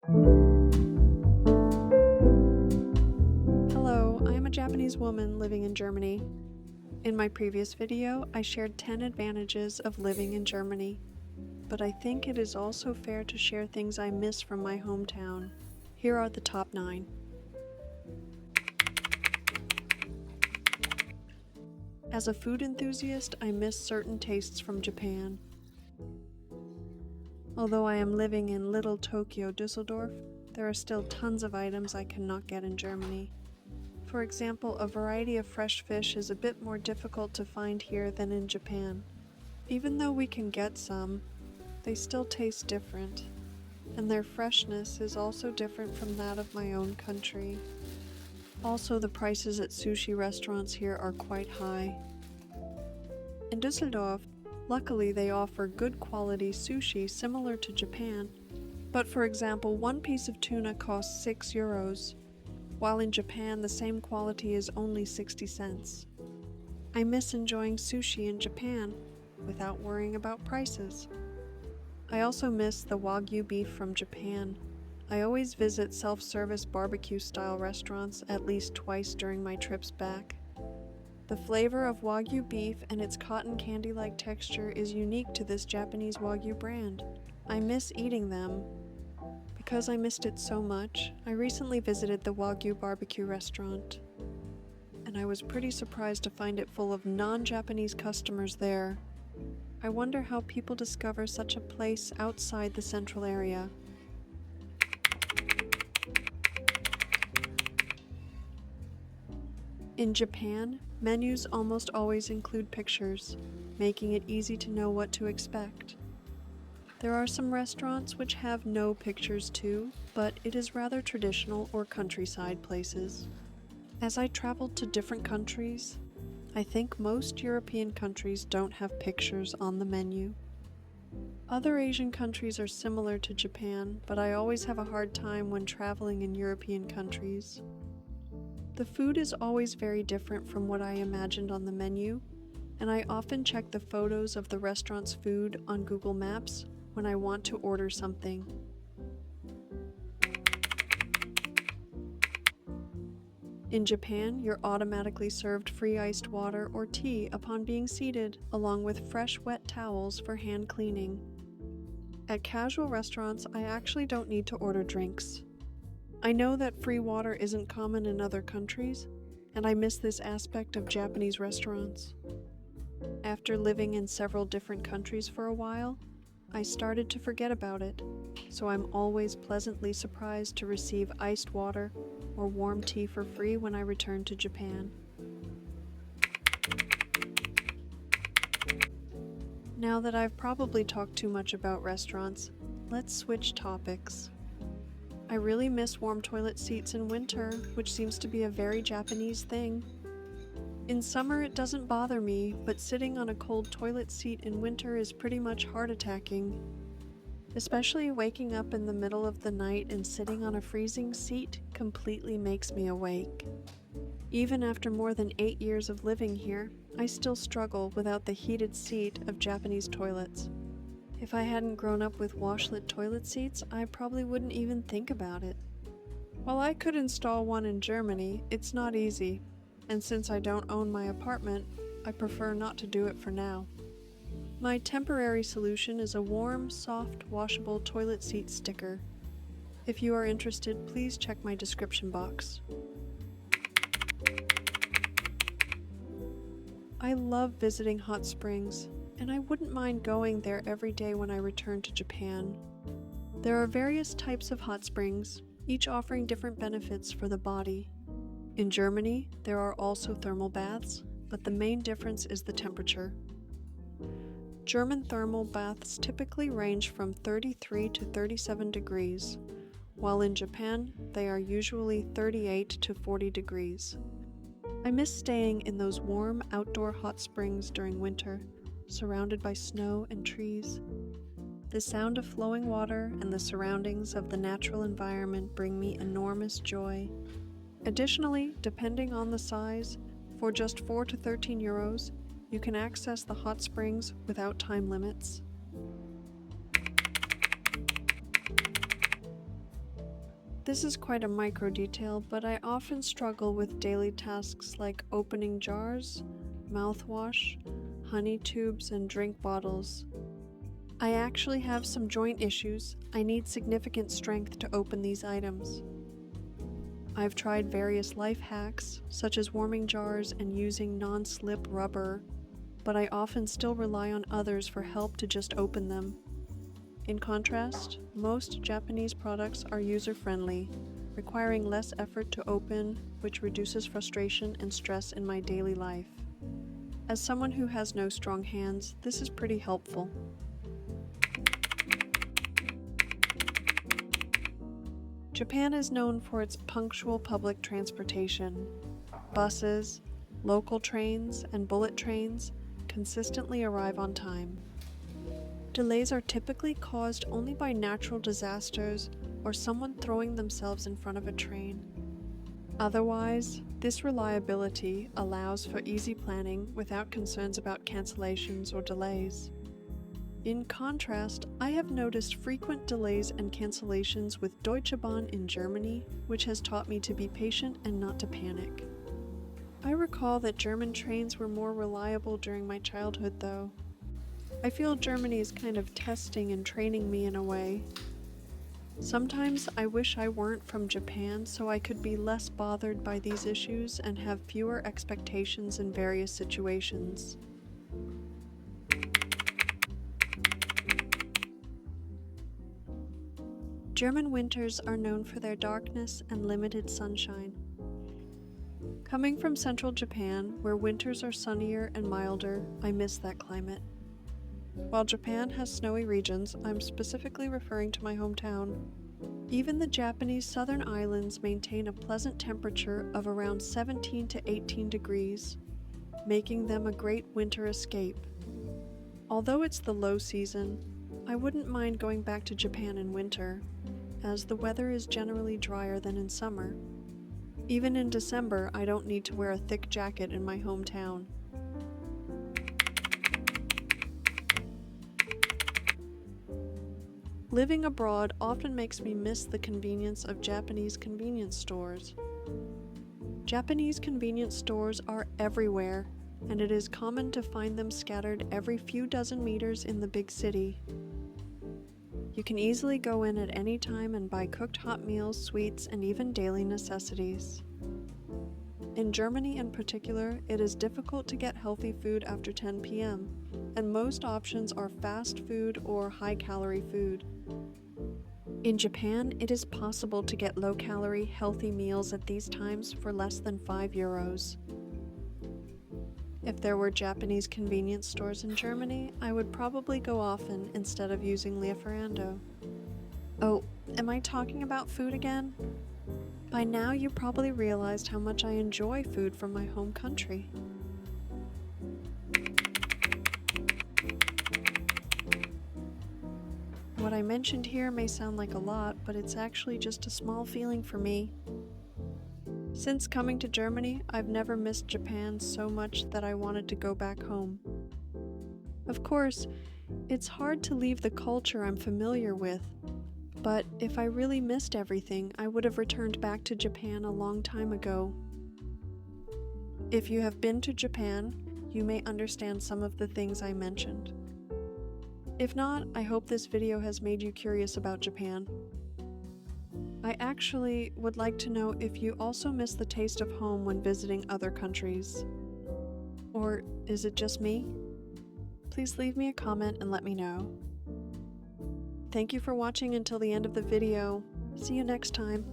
Hello, I am a Japanese woman living in Germany. In my previous video, I shared 10 advantages of living in Germany, but I think it is also fair to share things I miss from my hometown. Here are the top 9. As a food enthusiast, I miss certain tastes from Japan. Although I am living in Little Tokyo, Düsseldorf, there are still tons of items I cannot get in Germany. For example, a variety of fresh fish is a bit more difficult to find here than in Japan. Even though we can get some, they still taste different, and their freshness is also different from that of my own country. Also, the prices at sushi restaurants here are quite high. In Düsseldorf, luckily they offer good quality sushi similar to Japan, but for example, one piece of tuna costs €6, while in Japan the same quality is only 60 cents. I miss enjoying sushi in Japan without worrying about prices. I also miss the Wagyu beef from Japan. I always visit self-service barbecue-style restaurants at least twice during my trips back. The flavor of Wagyu beef and its cotton candy-like texture is unique to this Japanese Wagyu brand. I miss eating them. Because I missed it so much, I recently visited the Wagyu barbecue restaurant, and I was pretty surprised to find it full of non-Japanese customers there. I wonder how people discover such a place outside the central area. In Japan, menus almost always include pictures, making it easy to know what to expect. There are some restaurants which have no pictures too, but it is rather traditional or countryside places. As I traveled to different countries, I think most European countries don't have pictures on the menu. Other Asian countries are similar to Japan, but I always have a hard time when traveling in European countries. The food is always very different from what I imagined on the menu, and I often check the photos of the restaurant's food on Google Maps when I want to order something. In Japan, you're automatically served free iced water or tea upon being seated, along with fresh wet towels for hand cleaning. At casual restaurants, I actually don't need to order drinks. I know that free water isn't common in other countries, and I miss this aspect of Japanese restaurants. After living in several different countries for a while, I started to forget about it, so I'm always pleasantly surprised to receive iced water or warm tea for free when I return to Japan. Now that I've probably talked too much about restaurants, let's switch topics. I really miss warm toilet seats in winter, which seems to be a very Japanese thing. In summer it doesn't bother me, but sitting on a cold toilet seat in winter is pretty much heart-attacking. Especially waking up in the middle of the night and sitting on a freezing seat completely makes me awake. Even after more than 8 years of living here, I still struggle without the heated seat of Japanese toilets. If I hadn't grown up with washlet toilet seats, I probably wouldn't even think about it. While I could install one in Germany, it's not easy. And since I don't own my apartment, I prefer not to do it for now. My temporary solution is a warm, soft, washable toilet seat sticker. If you are interested, please check my description box. I love visiting hot springs, and I wouldn't mind going there every day when I return to Japan. There are various types of hot springs, each offering different benefits for the body. In Germany, there are also thermal baths, but the main difference is the temperature. German thermal baths typically range from 33 to 37 degrees, while in Japan, they are usually 38 to 40 degrees. I miss staying in those warm outdoor hot springs during winter, surrounded by snow and trees. The sound of flowing water and the surroundings of the natural environment bring me enormous joy. Additionally, depending on the size, for just 4 to 13 euros, you can access the hot springs without time limits. This is quite a micro detail, but I often struggle with daily tasks like opening jars, mouthwash, honey tubes, and drink bottles. I actually have some joint issues. I need significant strength to open these items. I've tried various life hacks, such as warming jars and using non-slip rubber, but I often still rely on others for help to just open them. In contrast, most Japanese products are user-friendly, requiring less effort to open, which reduces frustration and stress in my daily life. As someone who has no strong hands, this is pretty helpful. Japan is known for its punctual public transportation. Buses, local trains, and bullet trains consistently arrive on time. Delays are typically caused only by natural disasters or someone throwing themselves in front of a train. Otherwise, this reliability allows for easy planning without concerns about cancellations or delays. In contrast, I have noticed frequent delays and cancellations with Deutsche Bahn in Germany, which has taught me to be patient and not to panic. I recall that German trains were more reliable during my childhood, though. I feel Germany is kind of testing and training me in a way. Sometimes I wish I weren't from Japan so I could be less bothered by these issues and have fewer expectations in various situations. German winters are known for their darkness and limited sunshine. Coming from central Japan, where winters are sunnier and milder, I miss that climate. While Japan has snowy regions, I'm specifically referring to my hometown. Even the Japanese southern islands maintain a pleasant temperature of around 17 to 18 degrees, making them a great winter escape. Although it's the low season, I wouldn't mind going back to Japan in winter, as the weather is generally drier than in summer. Even in December, I don't need to wear a thick jacket in my hometown. Living abroad often makes me miss the convenience of Japanese convenience stores. Japanese convenience stores are everywhere, and it is common to find them scattered every few dozen meters in the big city. You can easily go in at any time and buy cooked hot meals, sweets, and even daily necessities. In Germany in particular, it is difficult to get healthy food after 10 p.m., and most options are fast food or high-calorie food. In Japan, it is possible to get low-calorie, healthy meals at these times for less than €5. If there were Japanese convenience stores in Germany, I would probably go often instead of using Lieferando. Oh, am I talking about food again? By now you probably realized how much I enjoy food from my home country. What I mentioned here may sound like a lot, but it's actually just a small feeling for me. Since coming to Germany, I've never missed Japan so much that I wanted to go back home. Of course, it's hard to leave the culture I'm familiar with, but if I really missed everything, I would have returned back to Japan a long time ago. If you have been to Japan, you may understand some of the things I mentioned. If not, I hope this video has made you curious about Japan. I actually would like to know if you also miss the taste of home when visiting other countries. Or is it just me? Please leave me a comment and let me know. Thank you for watching until the end of the video. See you next time.